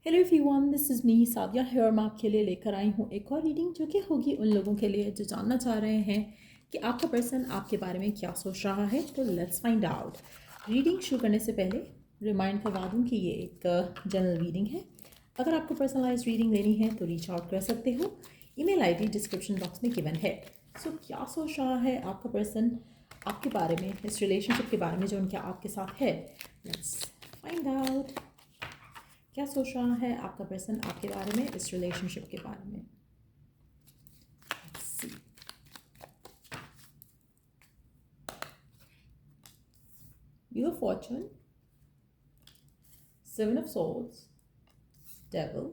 Hello everyone, this is me Sadia here. मैं आपके लिए लेकर आई हूँ एक और रीडिंग जो कि होगी उन लोगों के लिए जो जानना चाह रहे हैं कि आपका पर्सन आपके बारे में क्या सोच रहा है। तो लेट्स फाइंड आउट। रीडिंग शुरू करने से पहले रिमाइंड करवा दूँ कि ये एक जनरल रीडिंग है। अगर आपको पर्सनलाइज रीडिंग लेनी है तो रीच आउट कर सकते हो। ईमेल आईडी डिस्क्रिप्शन बॉक्स में गिवन है। सो क्या सोच रहा है आपका पर्सन आपके बारे में, इस रिलेशनशिप के बारे में जो उनके आपके साथ है। Let's find out. क्या सोच रहा है आपका पर्सन आपके बारे में, इस रिलेशनशिप के बारे में। See. Wheel of Fortune, Seven of Swords, Devil,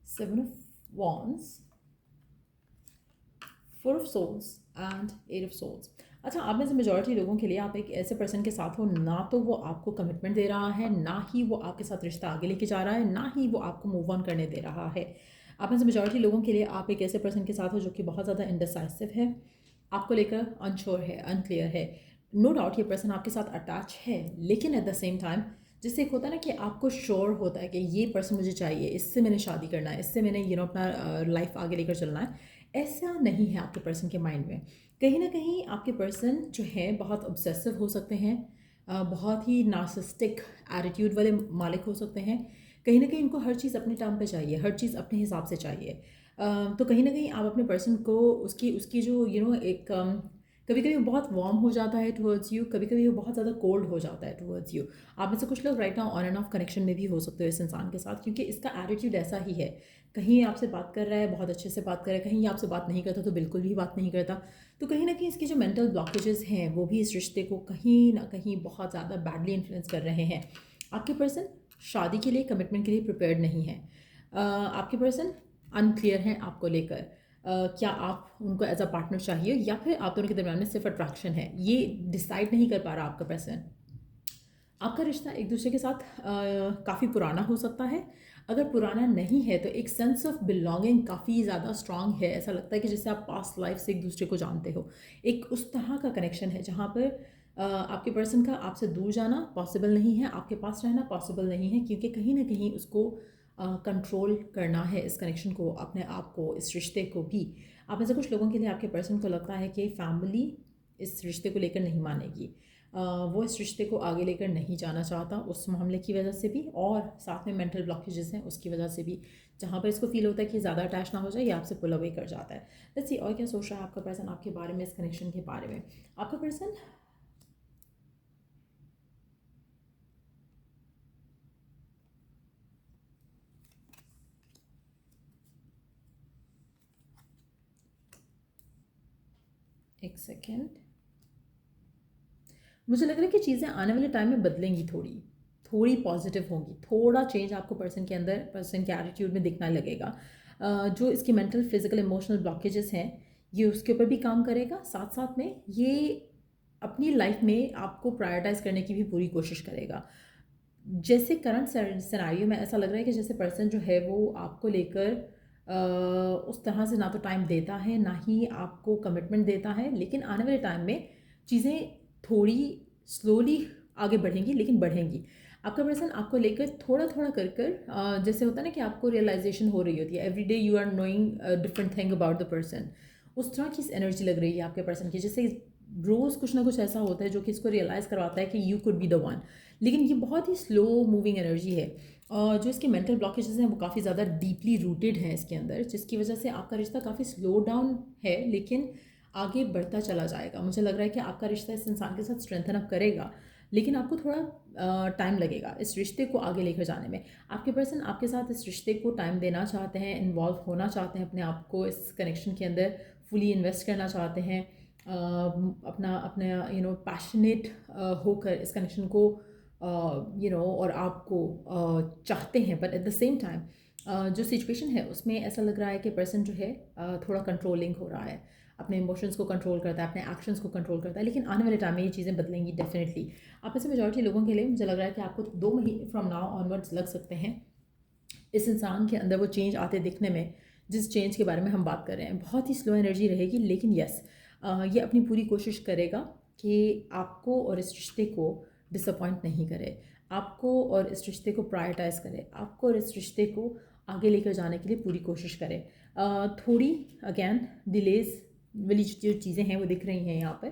Seven of Wands, Four of Swords and Eight of Swords। अच्छा, आप में से मेजॉरिटी लोगों के लिए आप एक ऐसे पर्सन के साथ हो, ना तो वो आपको कमिटमेंट दे रहा है, ना ही वो आपके साथ रिश्ता आगे लेके जा रहा है, ना ही वो आपको मूव ऑन करने दे रहा है। आप में से मेजॉरिटी लोगों के लिए आप एक ऐसे पर्सन के साथ हो जो कि बहुत ज़्यादा इनडिसाइसिव है, आपको लेकर अनश्योर है, अनक्लियर है। नो डाउट ये पर्सन आपके साथ अटैच है, लेकिन एट द सेम टाइम जिससे एक होता है ना कि आपको श्योर होता है कि ये पर्सन मुझे चाहिए, इससे मैंने शादी करना है, इससे मैंने अपना लाइफ आगे लेकर चलना है। ऐसा नहीं है आपके पर्सन के माइंड में। कहीं ना कहीं आपके पर्सन जो है बहुत ऑब्सेसिव हो सकते हैं, बहुत ही नार्सिसिस्टिक एटीट्यूड वाले मालिक हो सकते हैं। कहीं ना कहीं इनको हर चीज़ अपने टाइम पे चाहिए, हर चीज़ अपने हिसाब से चाहिए। तो कहीं ना कहीं आप अपने पर्सन को उसकी उसकी जो एक कभी कभी वो बहुत वार्म हो जाता है टुवर्ड्स यू, कभी कभी वो बहुत ज़्यादा कोल्ड हो जाता है टुवर्ड्स यू। आप में से कुछ लोग right now on end of connection में भी हो सकते हो इस इंसान के साथ, क्योंकि इसका एटीट्यूड ऐसा ही है। कहीं आपसे बात कर रहा है, बहुत अच्छे से बात कर रहा है, कहीं आपसे बात नहीं करता तो बिल्कुल भी बात नहीं करता। तो कहीं ना कहीं इसके जो मेंटल ब्लॉकेजेस हैं वो भी इस रिश्ते को कहीं ना कहीं बहुत ज़्यादा बैडली इन्फ्लुएंस कर रहे हैं। आपके पर्सन शादी के लिए, कमिटमेंट के लिए प्रिपेयर्ड नहीं है। आपके पर्सन अनक्लियर हैं आपको लेकर। क्या आप उनको एज अ पार्टनर चाहिए या फिर आप दोनों के दरम्यान में सिर्फ अट्रैक्शन है, ये डिसाइड नहीं कर पा रहा आपका पर्सन। आपका रिश्ता एक दूसरे के साथ काफ़ी पुराना हो सकता है। अगर पुराना नहीं है तो एक सेंस ऑफ बिलोंगिंग काफ़ी ज़्यादा स्ट्रांग है। ऐसा लगता है कि जैसे आप पास्ट लाइफ से एक दूसरे को जानते हो। एक उस तरह का कनेक्शन है जहाँ पर आपके पर्सन का आपसे दूर जाना पॉसिबल नहीं है, आपके पास रहना पॉसिबल नहीं है, क्योंकि कहीं ना कहीं उसको कंट्रोल करना है, इस कनेक्शन को, अपने आप को, इस रिश्ते को भी। आप में से कुछ लोगों के लिए आपके पर्सन को लगता है कि फैमिली इस रिश्ते को लेकर नहीं मानेगी। वो इस रिश्ते को आगे लेकर नहीं जाना चाहता, उस मामले की वजह से भी, और साथ में मेंटल ब्लॉकेजेस हैं उसकी वजह से भी, जहाँ पर इसको फील होता है कि ज़्यादा अटैच ना हो जाए या आपसे पुल अवे कर जाता है। लेट्स सी और क्या सोच रहा है आपका पर्सन आपके बारे में, इस कनेक्शन के बारे में। आपका पर्सन एक सेकेंड, मुझे लग रहा है कि चीज़ें आने वाले टाइम में बदलेंगी, थोड़ी थोड़ी पॉजिटिव होंगी, थोड़ा चेंज आपको पर्सन के अंदर, पर्सन के एटीट्यूड में दिखने लगेगा। जो इसकी मेंटल फिजिकल इमोशनल ब्लॉकेजेस हैं ये उसके ऊपर भी काम करेगा। साथ साथ में ये अपनी लाइफ में आपको प्रायोरिटाइज करने की भी पूरी कोशिश करेगा। जैसे करंट सिनेरियो में ऐसा लग रहा है कि जैसे पर्सन जो है वो आपको लेकर उस तरह से ना तो टाइम देता है, ना ही आपको कमिटमेंट देता है। लेकिन आने वाले टाइम में चीज़ें थोड़ी स्लोली आगे बढ़ेंगी, लेकिन बढ़ेंगी। आपका पर्सन आपको लेकर थोड़ा थोड़ा कर कर जैसे होता है ना कि आपको रियलाइजेशन हो रही होती है, every day you are knowing different thing about the person. उस तरह की एनर्जी लग रही है आपके पर्सन की, जैसे रोज़ कुछ ना कुछ ऐसा होता है जो कि इसको रियलाइज़ करवाता है कि you could be the one. लेकिन ये बहुत ही स्लो मूविंग एनर्जी है, और जो इसके मेंटल ब्लॉकेजेस हैं वो काफ़ी ज़्यादा डीपली रूटेड हैं इसके अंदर, जिसकी वजह से आपका रिश्ता काफ़ी स्लो डाउन है, लेकिन आगे बढ़ता चला जाएगा। मुझे लग रहा है कि आपका रिश्ता इस इंसान के साथ स्ट्रेंथन अप करेगा, लेकिन आपको थोड़ा टाइम लगेगा इस रिश्ते को आगे लेकर जाने में। आपके पर्सन आपके साथ इस रिश्ते को टाइम देना चाहते हैं, इन्वॉल्व होना चाहते हैं, अपने आप को इस कनेक्शन के अंदर फुली इन्वेस्ट करना चाहते हैं, अपना अपना पैशनेट होकर इस कनेक्शन को और आपको चाहते हैं। But at the same time जो सिचुएशन है उसमें ऐसा लग रहा है कि पर्सन जो है थोड़ा कंट्रोलिंग हो रहा है, अपने इमोशंस को कंट्रोल करता है, अपने एक्शंस को कंट्रोल करता है। लेकिन आने वाले टाइम में ये चीज़ें बदलेंगी डेफिनेटली। आप में से मेजॉरिटी लोगों के लिए मुझे लग रहा है कि आपको 2 महीने फ्रॉम नाउ ऑनवर्ड्स लग सकते हैं इस इंसान के अंदर वो चेंज आते दिखने में, जिस चेंज के बारे में हम बात कर रहे हैं। बहुत ही स्लो एनर्जी रहेगी, लेकिन यस, ये अपनी पूरी कोशिश करेगा कि आपको और इस रिश्ते को डिसअपॉइंट नहीं करे। आपको और इस रिश्ते को प्रायोरिटाइज़ करे, आपको और इस रिश्ते को आगे लेकर जाने के लिए पूरी कोशिश करे। थोड़ी अगेन डिलेज़ वाली जो चीज़ें हैं वो दिख रही हैं यहाँ पर,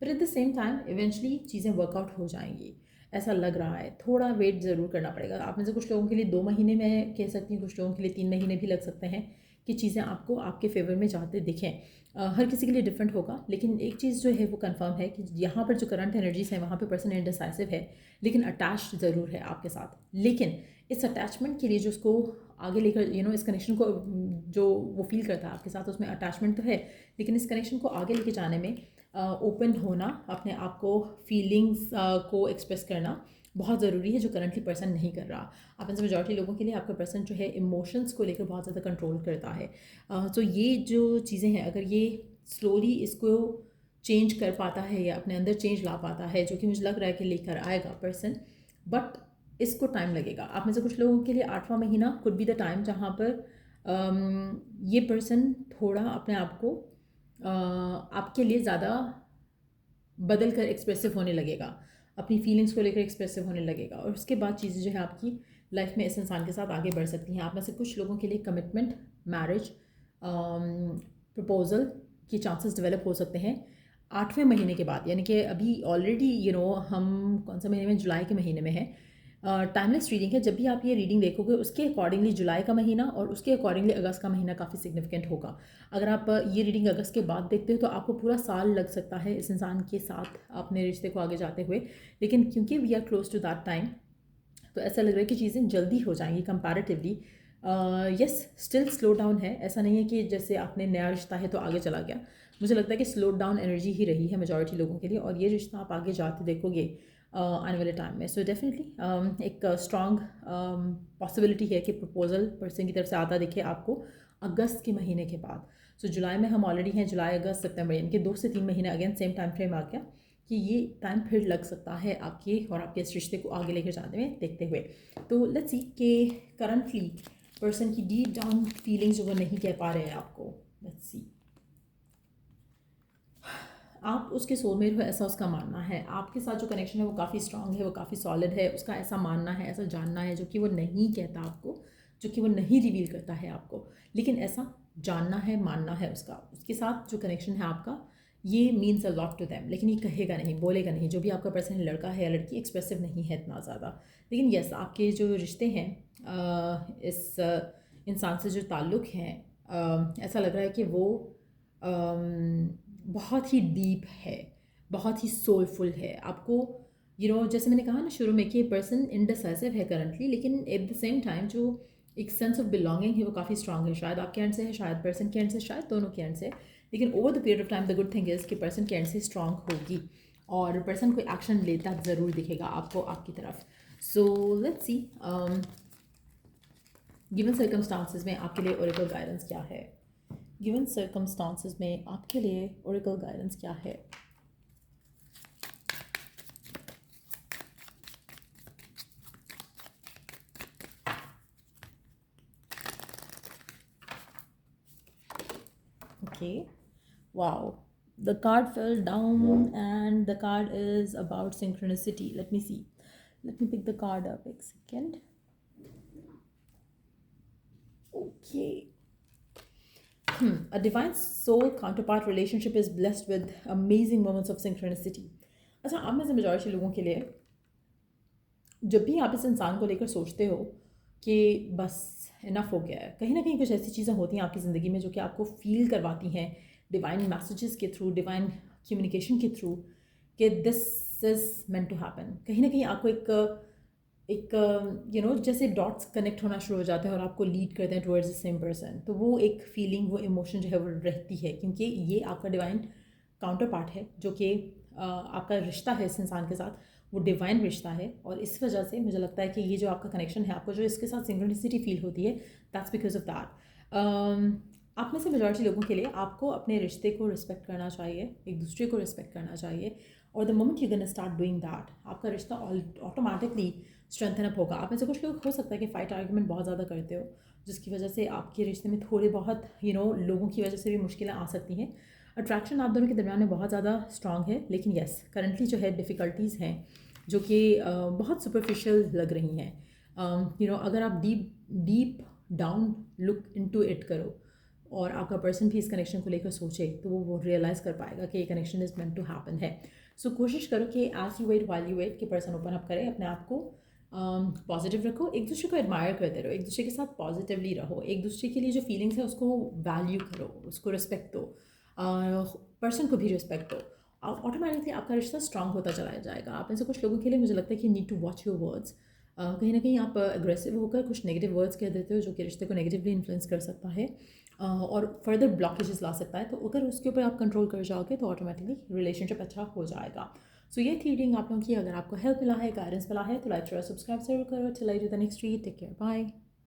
but at the same time eventually चीज़ें वर्कआउट हो जाएंगी, ऐसा लग रहा है। थोड़ा वेट ज़रूर करना पड़ेगा। आप में से कुछ लोगों के लिए 2 महीने में कह सकती हूँ, कुछ लोगों के लिए 3 महीने भी लग सकते हैं कि चीज़ें आपको आपके फेवर में जाते दिखें। हर किसी के लिए डिफरेंट होगा, लेकिन एक चीज़ जो है वो कंफर्म है कि यहाँ पर जो करंट एनर्जीज हैं वहाँ पे पर्सन इंडिसाइसिव है, लेकिन अटैच्ड ज़रूर है आपके साथ। लेकिन इस अटैचमेंट के लिए जो उसको आगे लेकर इस कनेक्शन को जो वो फील करता है आपके साथ, उसमें अटैचमेंट तो है, लेकिन इस कनेक्शन को आगे लेके जाने में ओपन होना, अपने आप को फीलिंग्स को एक्सप्रेस करना बहुत ज़रूरी है, जो करंटली पर्सन नहीं कर रहा। आप में से मेजॉरिटी लोगों के लिए आपका पर्सन जो है इमोशंस को लेकर बहुत ज़्यादा कंट्रोल करता है। तो ये जो चीज़ें हैं, अगर ये स्लोली इसको चेंज कर पाता है या अपने अंदर चेंज ला पाता है, जो कि मुझे लग रहा है कि लेकर आएगा पर्सन, बट इसको टाइम लगेगा। आप में से कुछ लोगों के लिए 8वां महीना कुड बी द टाइम जहाँ पर ये पर्सन थोड़ा अपने आप को आपके लिए ज़्यादा बदल कर एक्सप्रेसिव होने लगेगा, अपनी फीलिंग्स को लेकर एक्सप्रेसिव होने लगेगा, और उसके बाद चीज़ें जो है आपकी लाइफ में इस इंसान के साथ आगे बढ़ सकती हैं। आप में से कुछ लोगों के लिए कमिटमेंट, मैरिज, प्रपोजल के चांसेस डेवलप हो सकते हैं 8वें महीने के बाद, यानी कि अभी ऑलरेडी हम कौन सा महीने में, जुलाई के महीने में है। टाइमलेस रीडिंग है। जब भी आप ये रीडिंग देखोगे उसके अकॉर्डिंगली जुलाई का महीना और उसके अकॉर्डिंगली अगस्त का महीना काफ़ी सिग्निफिकेंट होगा। अगर आप ये रीडिंग अगस्त के बाद देखते हो तो आपको पूरा साल लग सकता है इस इंसान के साथ अपने रिश्ते को आगे जाते हुए, लेकिन क्योंकि we are close to that time, तो ऐसा लग रहा है कि चीज़ें जल्दी हो जाएंगी comparatively. Yes, still slow down है। ऐसा नहीं है कि जैसे आपने नया रिश्ता है तो आगे चला गया। मुझे लगता है कि स्लो डाउन एनर्जी ही रही है मेजॉरिटी लोगों के लिए, और ये रिश्ता आप आगे जाते देखोगे आने वाले टाइम में। सो डेफिनेटली एक स्ट्रॉन्ग पॉसिबिलिटी है कि प्रपोजल पर्सन की तरफ से आता दिखे आपको अगस्त के महीने के बाद। सो जुलाई में हम ऑलरेडी हैं, जुलाई अगस्त सितंबर, यानी कि 2 से 3 महीने अगेन सेम टाइम फ्रेम आ गया कि ये टाइम फिर लग सकता है आपके और आपके इस रिश्ते को आगे लेकर जाने में देखते हुए। तो लेट्स सी कि करंटली पर्सन की डीप डाउन फीलिंग्स जो वो नहीं कह पा रहे हैं आपको। लेट्स सी, आप उसके सोलमेट हो, ऐसा उसका मानना है। आपके साथ जो कनेक्शन है वो काफ़ी स्ट्रांग है, वो काफ़ी सॉलिड है, उसका ऐसा मानना है, ऐसा जानना है, जो कि वो नहीं कहता आपको, जो कि वो नहीं रिवील करता है आपको, लेकिन ऐसा जानना है, मानना है उसका। उसके साथ जो कनेक्शन है आपका, ये means a lot to them, लेकिन ये कहेगा नहीं, बोलेगा नहीं। जो भी आपका पर्सन है, लड़का है या लड़की, एक्सप्रेसिव नहीं है इतना ज़्यादा, लेकिन यस, आपके जो रिश्ते हैं इस इंसान से जो ताल्लुक़ हैं, ऐसा लग रहा है कि वो बहुत ही डीप है, बहुत ही सोलफुल है। आपको जैसे मैंने कहा ना शुरू में कि पर्सन इनडिसाइसिव है करंटली, लेकिन एट द सेम टाइम जो एक सेंस ऑफ बिलोंगिंग है वो काफ़ी स्ट्रांग है। शायद आपके एंड से है, शायद पर्सन के एंड से, शायद दोनों के एंड से, लेकिन over the period of time the good thing is कि पर्सन के एंड से स्ट्रांग होगी और पर्सन कोई एक्शन लेता ज़रूर दिखेगा आपको आपकी तरफ। So let's see given circumstances में आपके लिए ओरेकल गाइडेंस क्या है। गिवन सर्कमस्टांसेस में आपके लिए ओरेकल गाइडेंस क्या है। Okay, wow, the card fell down and the card is about synchronicity. Let me see, let me pick the card up a second. Okay. A divine soul counterpart relationship is blessed with amazing moments of synchronicity. अच्छा, आप में से majority लोगों के लिए जब भी आप इस इंसान को लेकर सोचते हो कि बस इनफ हो गया है, कहीं ना कहीं कुछ ऐसी चीज़ें होती हैं आपकी ज़िंदगी में जो कि आपको फील करवाती हैं डिवाइन मैसेजेस के थ्रू, डिवाइन कम्युनिकेशन के थ्रू, कि this is meant to happen. कहीं ना कहीं आपको एक जैसे डॉट्स कनेक्ट होना शुरू हो जाते हैं और आपको लीड करते हैं टुवर्ड्स द सेम पर्सन। तो वो एक फीलिंग, वो इमोशन जो है वो रहती है, क्योंकि ये आपका डिवाइन काउंटर पार्ट है, जो कि आपका रिश्ता है इस इंसान के साथ, वो डिवाइन रिश्ता है। और इस वजह से मुझे लगता है कि ये जो आपका कनेक्शन है, आपको जो इसके साथ सिंक्रोनिसिटी फील होती है, दैट्स बिकॉज ऑफ दैट। आप में से मेजॉरिटी लोगों के लिए आपको अपने रिश्ते को रिस्पेक्ट करना चाहिए, एक दूसरे को रिस्पेक्ट करना चाहिए, और the moment you gonna start doing that, आपका रिश्ता ऑटोमेटिकली स्ट्रेंथन अप होगा। आप में से कुछ लोग हो सकता है कि फ़ाइट आर्ग्यूमेंट बहुत ज़्यादा करते हो, जिसकी वजह से आपके रिश्ते में थोड़े बहुत लोगों की वजह से भी मुश्किलें आ सकती हैं। अट्रैक्शन आप दोनों के दरमियान में बहुत ज़्यादा स्ट्रांग है, लेकिन येस, करंटली जो है डिफ़िकल्टीज़ हैं जो कि बहुत सुपरफिशियल लग रही हैं। अगर आप deep deep down look into it करो और आपका पर्सन भी इस कनेक्शन को लेकर सोचे, तो वो रियलाइज़ कर पाएगा कि ये connection is meant to happen है। सो कोशिश करो कि as you wait while you wait कि पर्सन ओपन अप करे, अपने आप को पॉजिटिव रखो, एक दूसरे को एडमायर करते रहो, एक दूसरे के साथ पॉजिटिवली रहो, एक दूसरे के लिए जो फीलिंग्स है उसको वैल्यू करो, उसको रिस्पेक्ट दो, पर्सन को भी रिस्पेक्ट दो। ऑटोमेटिकली आपका रिश्ता स्ट्रांग होता चला जाएगा। आप में से कुछ लोगों के लिए मुझे लगता है कि need to watch your words. कहीं ना कहीं आप अग्रेसिव होकर कुछ नेगेटिव वर्ड्स कह देते हो जो कि रिश्ते को नेगेटिवली इन्फ्लुएंस कर सकता है और फर्दर ब्लॉकेजेस ला सकता है। तो अगर उसके ऊपर आप कंट्रोल कर जाओगे तो ऑटोमेटिकली रिलेशनशिप अच्छा हो जाएगा। सो ये थी रीडिंग आप लोगों की। अगर आपको हेल्प मिला है, गाइडेंस मिला है, तो लाइक शेयर सब्सक्राइब जरूर करो। Till I do the next read, take care, bye.